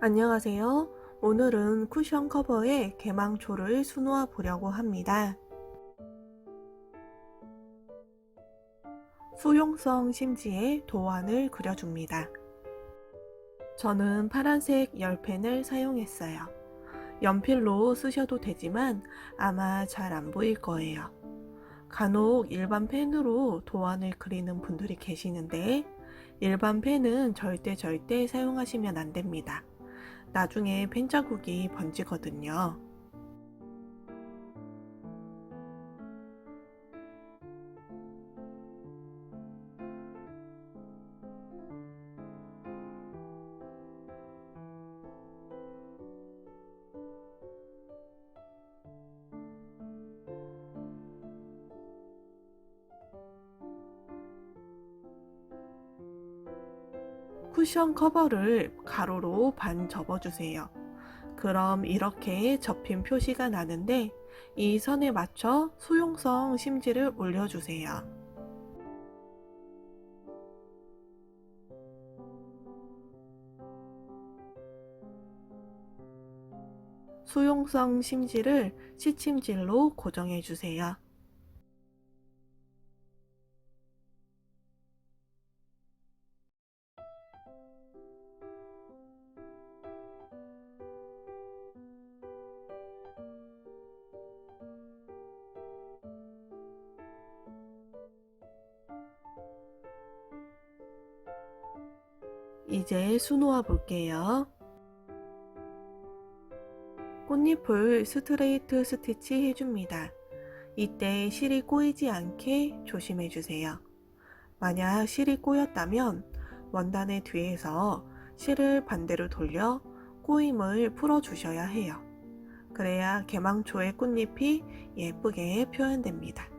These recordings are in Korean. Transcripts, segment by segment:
안녕하세요. 오늘은 쿠션 커버에 개망초를 수놓아 보려고 합니다. 수용성 심지에 도안을 그려줍니다. 저는 파란색 열펜을 사용했어요. 연필로 쓰셔도 되지만 아마 잘 안 보일 거예요. 간혹 일반 펜으로 도안을 그리는 분들이 계시는데 일반 펜은 절대 사용하시면 안 됩니다. 나중에 펜 자국이 번지거든요. 쿠션 커버를 가로로 반 접어주세요. 그럼 이렇게 접힌 표시가 나는데 이 선에 맞춰 수용성 심지를 올려주세요. 수용성 심지를 시침질로 고정해 주세요. 이제 수놓아 볼게요. 꽃잎을 스트레이트 스티치 해줍니다. 이때 실이 꼬이지 않게 조심해 주세요. 만약 실이 꼬였다면 원단의 뒤에서 실을 반대로 돌려 꼬임을 풀어 주셔야 해요. 그래야 개망초의 꽃잎이 예쁘게 표현됩니다.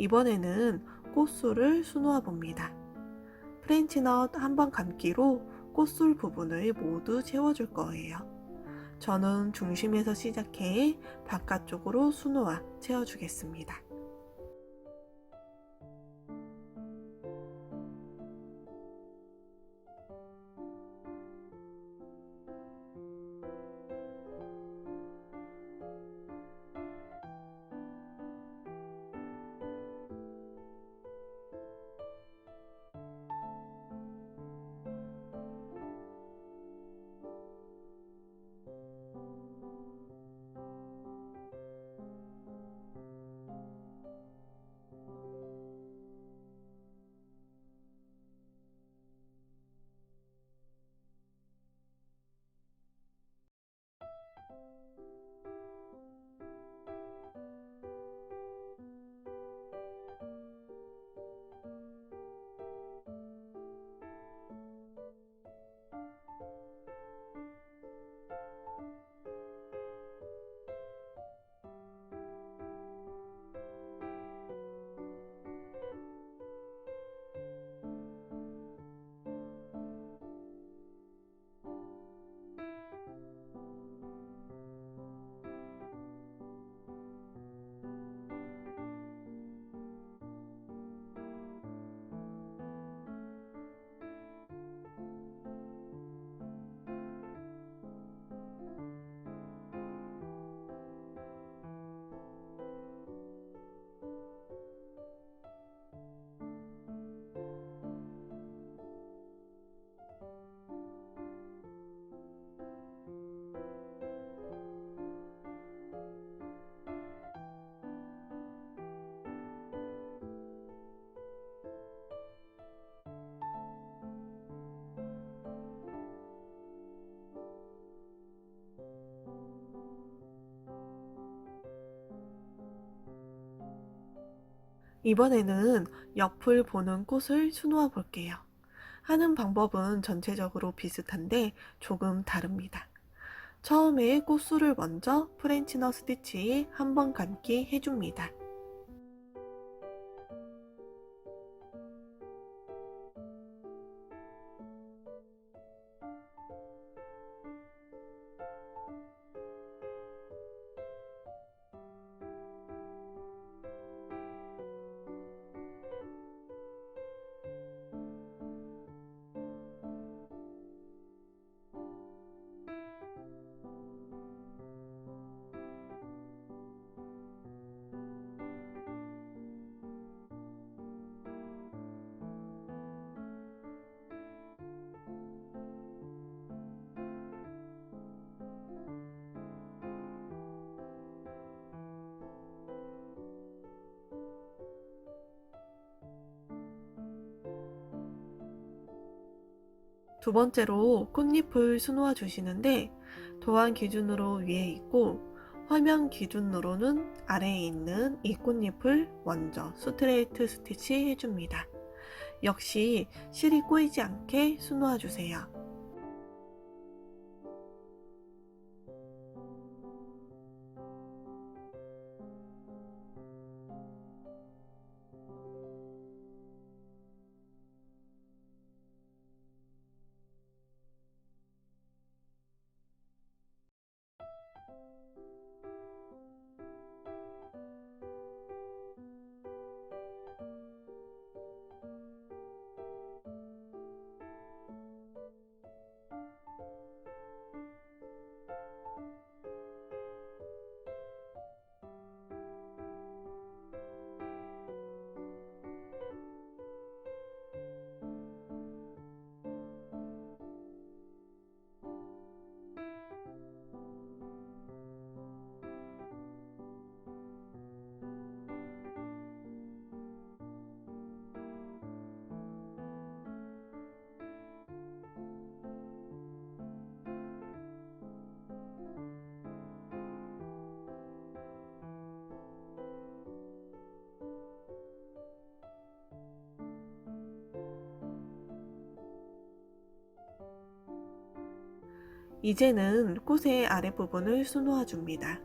이번에는 꽃술을 수놓아 봅니다. 프렌치넛 한 번 감기로 꽃술 부분을 모두 채워줄 거예요. 저는 중심에서 시작해 바깥쪽으로 수놓아 채워주겠습니다. 이번에는 옆을 보는 꽃을 수놓아 볼게요. 하는 방법은 전체적으로 비슷한데 조금 다릅니다. 처음에 꽃술을 먼저 프렌치넛 스티치에 한 번 감기 해줍니다. 두 번째로 꽃잎을 수놓아 주시는데 도안 기준으로 위에 있고 화면 기준으로는 아래에 있는 이 꽃잎을 먼저 스트레이트 스티치 해줍니다. 역시 실이 꼬이지 않게 수놓아 주세요. 이제는 꽃의 아랫부분을 수놓아 줍니다.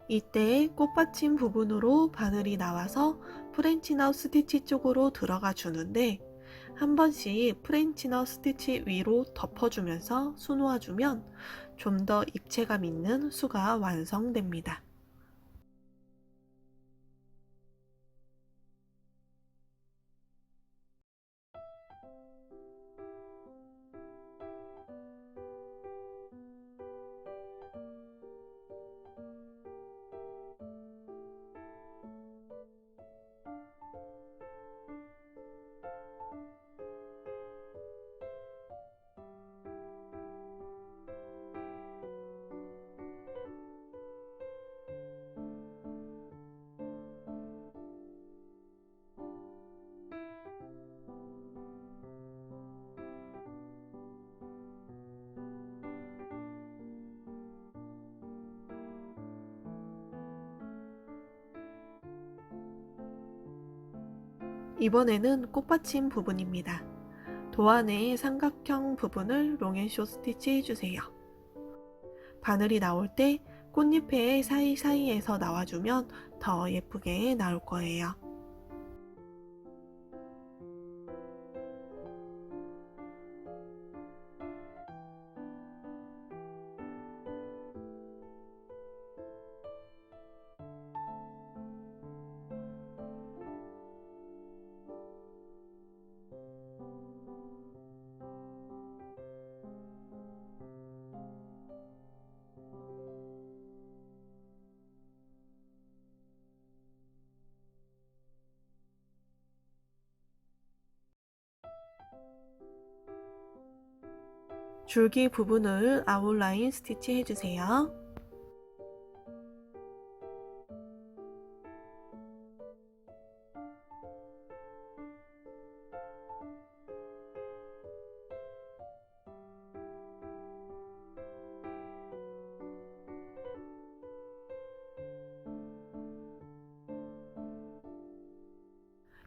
이때 꽃받침 부분으로 바늘이 나와서 프렌치너 스티치 쪽으로 들어가 주는데 한 번씩 프렌치너 스티치 위로 덮어주면서 수놓아주면 좀 더 입체감 있는 수가 완성됩니다. 이번에는 꽃받침 부분입니다. 도안의 삼각형 부분을 롱앤쇼 스티치 해주세요. 바늘이 나올 때 꽃잎의 사이사이에서 나와주면 더 예쁘게 나올 거예요. 줄기 부분을 아웃라인 스티치 해주세요.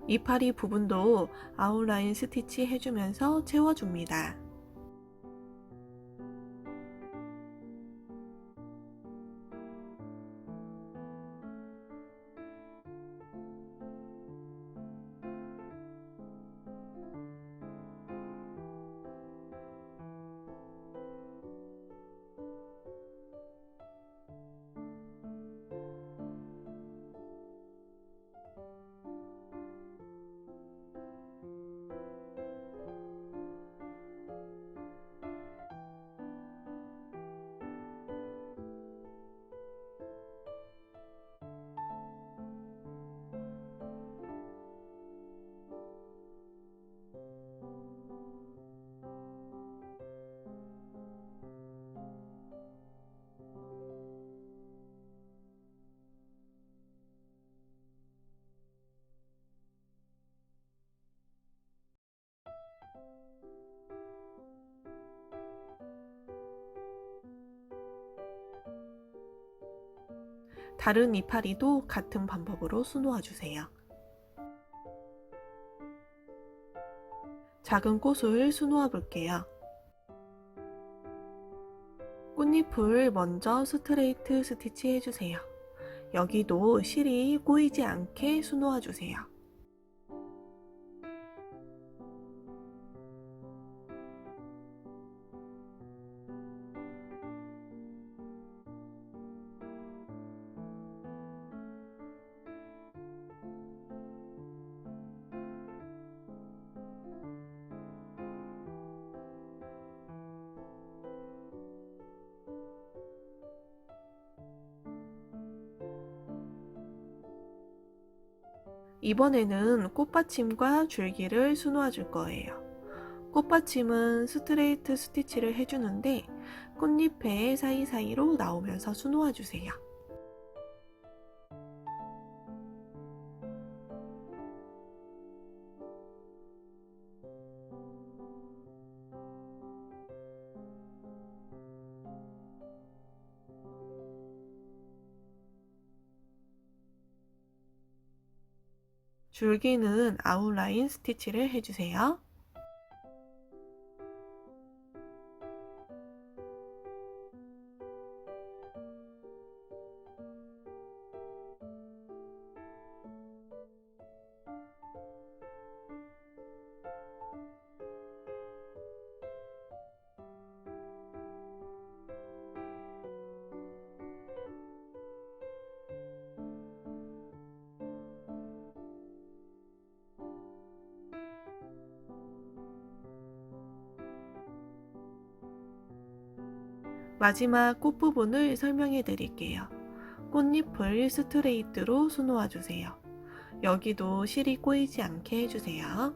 이파리 부분도 아웃라인 스티치 해주면서 채워줍니다. 다른 이파리도 같은 방법으로 수놓아주세요. 작은 꽃을 수놓아 볼게요. 꽃잎을 먼저 스트레이트 스티치 해주세요. 여기도 실이 꼬이지 않게 수놓아 주세요. 이번에는 꽃받침과 줄기를 수놓아 줄 거예요. 꽃받침은 스트레이트 스티치를 해주는데 꽃잎의 사이사이로 나오면서 수놓아 주세요. 줄기는 아웃라인 스티치를 해주세요. 마지막 꽃 부분을 설명해 드릴게요. 꽃잎을 스트레이트로 수놓아 주세요. 여기도 실이 꼬이지 않게 해주세요.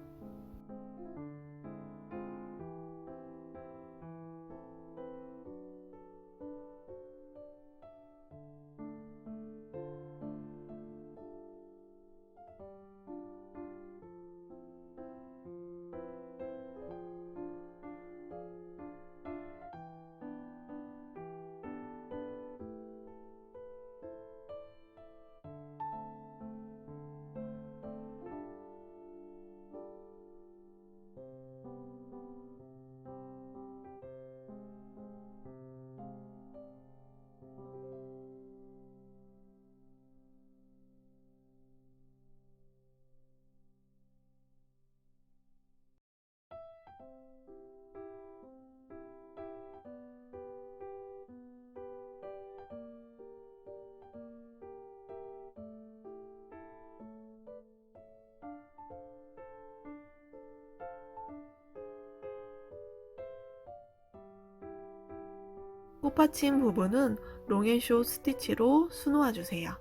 꽃받침 부분은 롱앤쇼 스티치로 수놓아 주세요.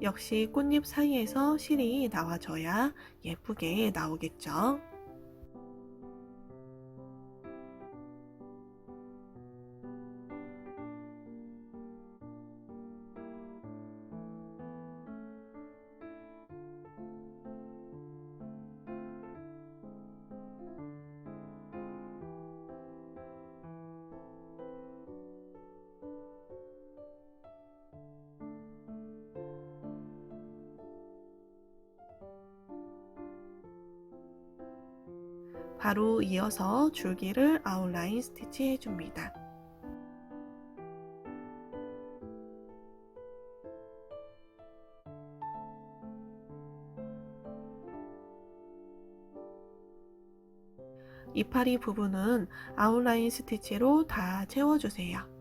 역시 꽃잎 사이에서 실이 나와줘야 예쁘게 나오겠죠. 바로 이어서 줄기를 아웃라인 스티치 해줍니다. 이파리 부분은 아웃라인 스티치로 다 채워주세요.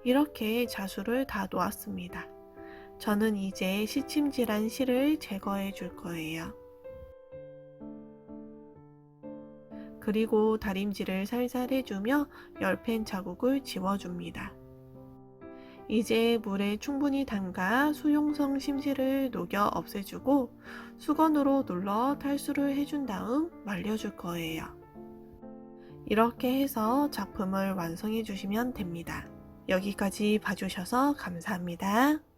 이렇게 자수를 다 놓았습니다. 저는 이제 시침질한 실을 제거해 줄 거예요. 그리고 다림질을 살살 해주며 열펜 자국을 지워줍니다. 이제 물에 충분히 담가 수용성 심실을 녹여 없애주고 수건으로 눌러 탈수를 해준 다음 말려줄 거예요. 이렇게 해서 작품을 완성해 주시면 됩니다. 여기까지 봐주셔서 감사합니다.